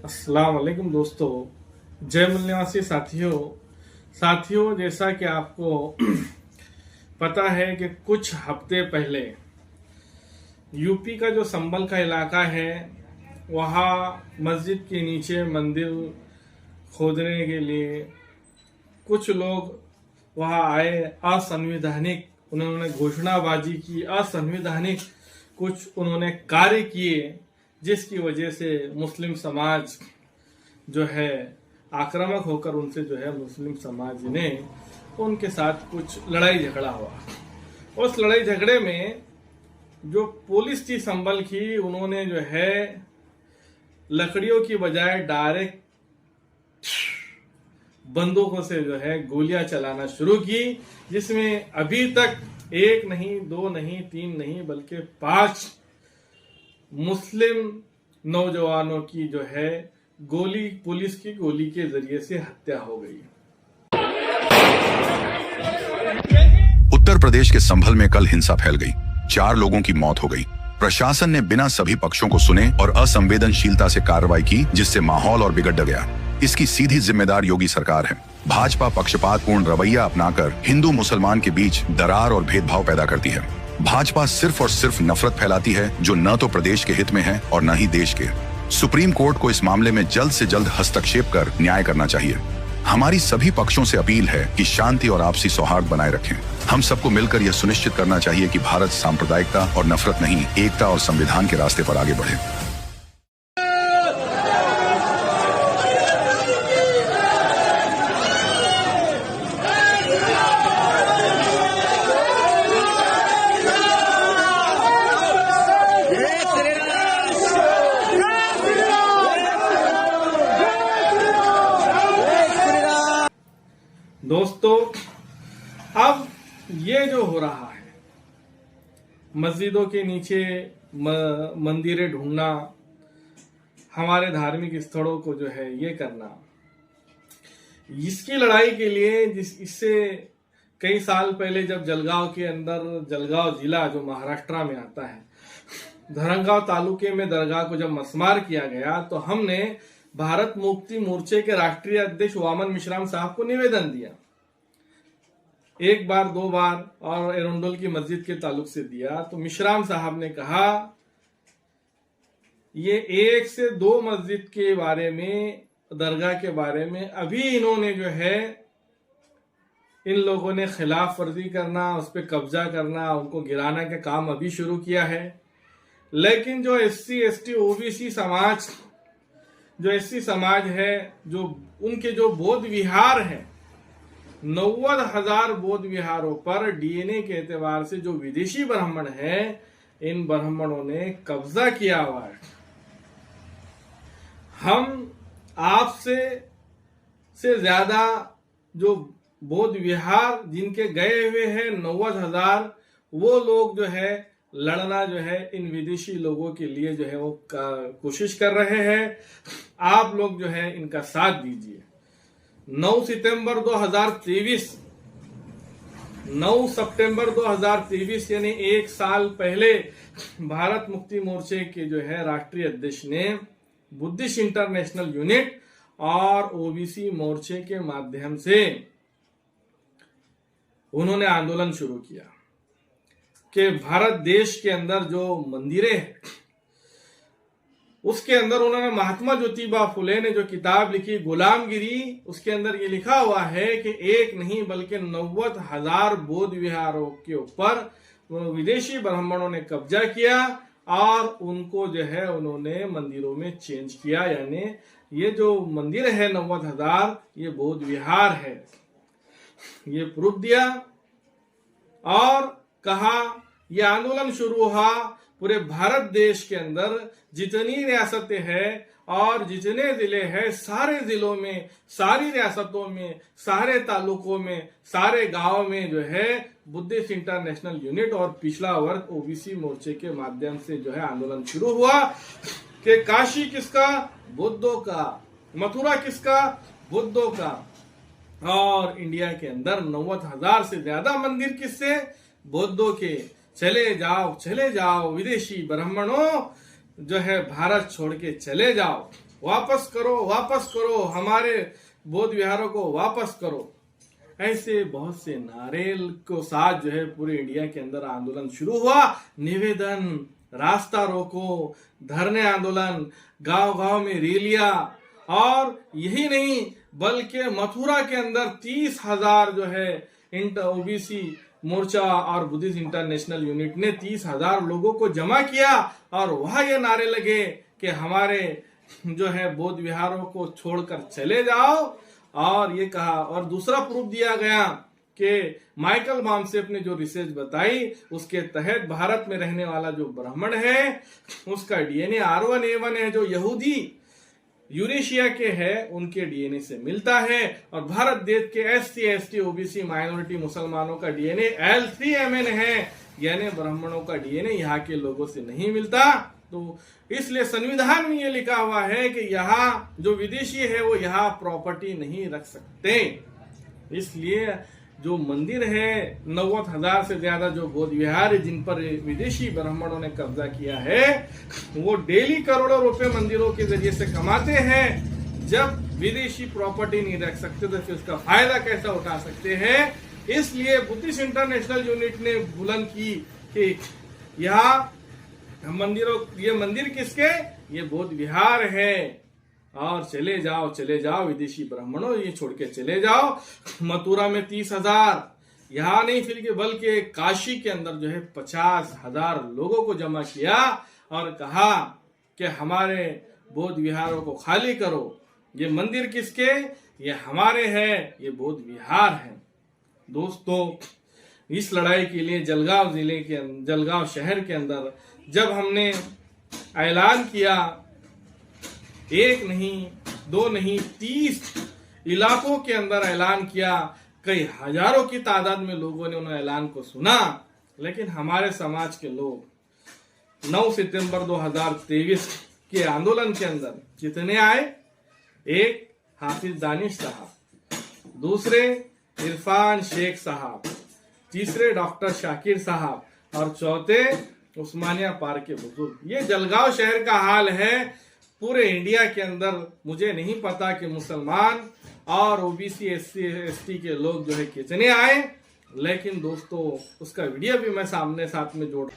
अस्सलाम वालेकुम दोस्तों, जय मूल निवासी साथियों, जैसा कि आपको पता है कि कुछ हफ्ते पहले यूपी का जो संभल का इलाका है वहाँ मस्जिद के नीचे मंदिर खोदने के लिए कुछ लोग वहाँ आए। असंवैधानिक उन्होंने घोषणाबाजी की, असंवैधानिक कुछ उन्होंने कार्य किए, जिसकी वजह से मुस्लिम समाज जो है आक्रामक होकर उनसे जो है मुस्लिम समाज ने उनके साथ कुछ लड़ाई झगड़ा हुआ। उस लड़ाई झगड़े में जो पुलिस थी संभल की, उन्होंने जो है लकड़ियों की बजाय डायरेक्ट बंदूकों से जो है गोलियां चलाना शुरू की, जिसमें अभी तक एक नहीं, दो नहीं, तीन नहीं, बल्कि 5 मुस्लिम नौजवानों की जो है पुलिस की गोली के जरिए से हत्या हो गई। उत्तर प्रदेश के संभल में कल हिंसा फैल गई, 4 लोगों की मौत हो गई। प्रशासन ने बिना सभी पक्षों को सुने और असंवेदनशीलता से कार्रवाई की, जिससे माहौल और बिगड़ गया। इसकी सीधी जिम्मेदार योगी सरकार है। भाजपा पक्षपातपूर्ण रवैया अपनाकर हिंदू मुसलमान के बीच दरार और भेदभाव पैदा करती है। भाजपा सिर्फ और सिर्फ नफरत फैलाती है, जो न तो प्रदेश के हित में है और न ही देश के। सुप्रीम कोर्ट को इस मामले में जल्द से जल्द हस्तक्षेप कर न्याय करना चाहिए। हमारी सभी पक्षों से अपील है कि शांति और आपसी सौहार्द बनाए रखें। हम सबको मिलकर यह सुनिश्चित करना चाहिए कि भारत सांप्रदायिकता और नफरत नहीं, एकता और संविधान के रास्ते पर आगे बढ़े। दोस्तों, अब ये जो हो रहा है, मस्जिदों के नीचे मंदिरें ढूंढना, हमारे धार्मिक स्थलों को जो है ये करना, इसकी लड़ाई के लिए इससे कई साल पहले जब जलगांव के अंदर, जलगांव जिला जो महाराष्ट्र में आता है, धरणगांव तालुके में दरगाह को जब मस्मार किया गया, तो हमने भारत मुक्ति मोर्चे के राष्ट्रीय अध्यक्ष वामन मिश्राम साहब को निवेदन दिया। 1 बार 2 बार और एरोंडोल की मस्जिद के ताल्लुक से दिया, तो मिश्राम साहब ने कहा ये 1 से 2 मस्जिद के बारे में, दरगाह के बारे में अभी इन्होंने जो है, इन लोगों ने खिलाफ वर्जी करना, उस पर कब्जा करना, उनको गिराना का काम अभी शुरू किया है। लेकिन जो SC ST OBC समाज, जो SC समाज है, जो उनके जो बौद्ध विहार है, 90,000 बौद्ध विहारों पर DNA के एतबार से जो विदेशी ब्राह्मण हैं, इन ब्राह्मणों ने कब्जा किया हुआ है। हम आपसे से ज्यादा जो बौद्ध विहार जिनके गए हुए हैं 90,000, वो लोग जो है लड़ना जो है इन विदेशी लोगों के लिए जो है वो कोशिश कर रहे हैं। आप लोग जो है इनका साथ दीजिए। 9 सितंबर 2023 यानी 1 साल पहले भारत मुक्ति मोर्चे के जो है राष्ट्रीय अध्यक्ष ने बुद्धिस्ट इंटरनेशनल यूनिट और OBC मोर्चे के माध्यम से उन्होंने आंदोलन शुरू किया कि भारत देश के अंदर जो मंदिरें हैं, उसके अंदर उन्होंने महात्मा ज्योतिबा फुले ने जो किताब लिखी गुलामगिरी, उसके अंदर ये लिखा हुआ है कि एक नहीं बल्कि 90,000 बौद्ध विहारों के ऊपर विदेशी ब्राह्मणों ने कब्जा किया और उनको जो है उन्होंने मंदिरों में चेंज किया। यानी ये जो मंदिर है 90,000, ये बौद्ध विहार है। ये प्रूफ दिया और कहा यह आंदोलन शुरू हुआ पूरे भारत देश के अंदर जितनी रियासतें हैं और जितने जिले हैं, सारे जिलों में, सारी रियासतों में, सारे तालुकों में, सारे गांव में जो है बुद्धिस्ट इंटरनेशनल यूनिट और पिछड़ा वर्ग OBC मोर्चे के माध्यम से जो है आंदोलन शुरू हुआ कि काशी किसका? बुद्धों का। मथुरा किसका? बुद्धों का। और इंडिया के अंदर 90,000 से ज्यादा मंदिर किससे? बुद्धों के। चले जाओ विदेशी ब्राह्मणों, जो है भारत छोड़ के चले जाओ। वापस करो, हमारे बौद्ध विहारों को वापस करो। ऐसे बहुत से नारे को साथ जो है पूरे इंडिया के अंदर आंदोलन शुरू हुआ। निवेदन, रास्ता रोको, धरने आंदोलन, गांव-गांव में रैलियां, और यही नहीं बल्कि मथुरा के अंदर 30,000 जो है ओबीसी मोर्चा और बुद्धिस्ट इंटरनेशनल यूनिट ने 30,000 लोगों को जमा किया और वहां ये नारे लगे कि हमारे जो है बौद्ध विहारों को छोड़कर चले जाओ। और ये कहा, और दूसरा प्रूफ दिया गया कि माइकल मामसेप ने जो रिसर्च बताई उसके तहत भारत में रहने वाला जो ब्राह्मण है उसका डीएनए R1A1 है, जो यहूदी यूरेशिया के है उनके डीएनए से मिलता है, और भारत देश के SC, ST, OBC माइनॉरिटी मुसलमानों का डीएनए L3MN है, यानी ब्राह्मणों का डीएनए यहाँ के लोगों से नहीं मिलता। तो इसलिए संविधान में ये लिखा हुआ है कि यहाँ जो विदेशी है वो यहाँ प्रॉपर्टी नहीं रख सकते। इसलिए जो मंदिर है 90,000 से ज्यादा जो बौद्ध विहार है जिन पर विदेशी ब्राह्मणों ने कब्जा किया है, वो डेली करोड़ों रुपए मंदिरों के जरिए से कमाते हैं। जब विदेशी प्रॉपर्टी नहीं रख सकते तो फिर उसका फायदा कैसा उठा सकते हैं। इसलिए बुद्धिस्ट इंटरनेशनल यूनिट ने बुलंद की कि यहाँ ये मंदिर किसके, ये बौद्ध विहार है, और चले जाओ विदेशी ब्राह्मणों, ये छोड़ के चले जाओ। मथुरा में 30,000, यहाँ नहीं फिर बल्कि काशी के अंदर जो है 50,000 लोगों को जमा किया और कहा कि हमारे बौद्ध विहारों को खाली करो। ये मंदिर किसके, ये हमारे हैं, ये बौद्ध विहार है। दोस्तों, इस लड़ाई के लिए जलगांव शहर के अंदर जब हमने ऐलान किया, 1 नहीं 2 नहीं 30 इलाकों के अंदर ऐलान किया, कई हजारों की तादाद में लोगों ने उन ऐलान को सुना। लेकिन हमारे समाज के लोग 9 सितंबर 2023 के आंदोलन के अंदर कितने आए, एक हाफिज दानिश साहब, दूसरे इरफान शेख साहब, तीसरे डॉक्टर शाकिर साहब, और चौथे उस्मानिया पार्क के बुजुर्ग। ये जलगांव शहर का हाल है। पूरे इंडिया के अंदर मुझे नहीं पता कि मुसलमान और ओबीसी SC के लोग जो है कितने आए, लेकिन दोस्तों उसका वीडियो भी मैं साथ में जोड़